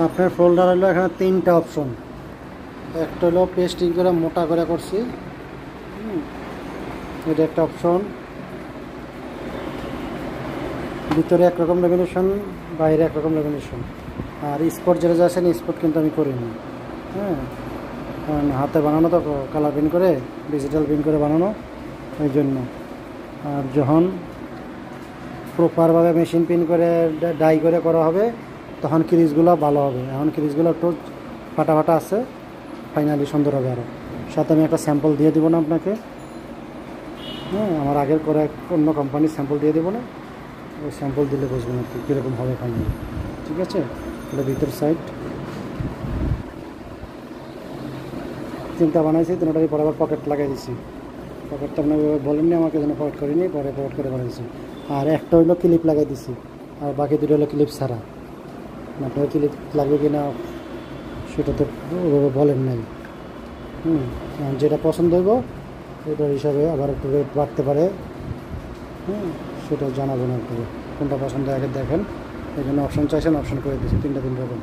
আপনার ফোল্ডার হলো এখানে 3টা অপশন। একটা হলো পেস্টিং করে মোটা করে করছি, এটা একটা অপশন। ভিতরে একরকম লেমিনেশন, বাইরে একরকম লেমিনেশন। আর স্পট যেটা যাচ্ছেন স্পট কিন্তু আমি করিনি, হ্যাঁ, কারণ হাতে বানানো তো কালার প্রিন্ট করে, ডিজিটাল প্রিন্ট করে বানানো, ওই জন্য। আর যখন প্রপারভাবে মেশিন প্রিন্ট করে ডাই করে করা হবে তখন ক্রিজগুলো ভালো হবে। এখন ক্রিজগুলো একটু ফাটা ফাটা আছে, ফাইনালি সুন্দর হবে আরও। সাথে আমি একটা স্যাম্পল দিয়ে দেবো না আপনাকে, হ্যাঁ, আমার আগের করে অন্য কোম্পানির স্যাম্পল দিয়ে দেবো না, ওই স্যাম্পল দিলে বুঝবেন আর কি কীরকম হবে ফাইনালি। ঠিক আছে, এটা ভিতর সাইড 3টা বানাইছি, 3টারই পরে আবার পকেট লাগাই দিছি। পকেটটা আপনার বলেননি আমাকে, যেন পকেট করিনি, পরে পকেট করে বানাইছি। আর একটা হইলো ক্লিপ লাগাই দিছি, আর বাকি 2টা হলো ক্লিপ ছাড়া। আপনার ক্লিপ লাগবে কি না সেটা তো বলেন নাই। যেটা পছন্দ হইব ওটার হিসাবে আবার একটু রেট বাড়তে পারে, সেটা জানাবেন একটু, কোনটা পছন্দ আগে দেখেন। এই জন্য অপশন চাইছেন, অপশন করে দিচ্ছি 3টা 3 রকম।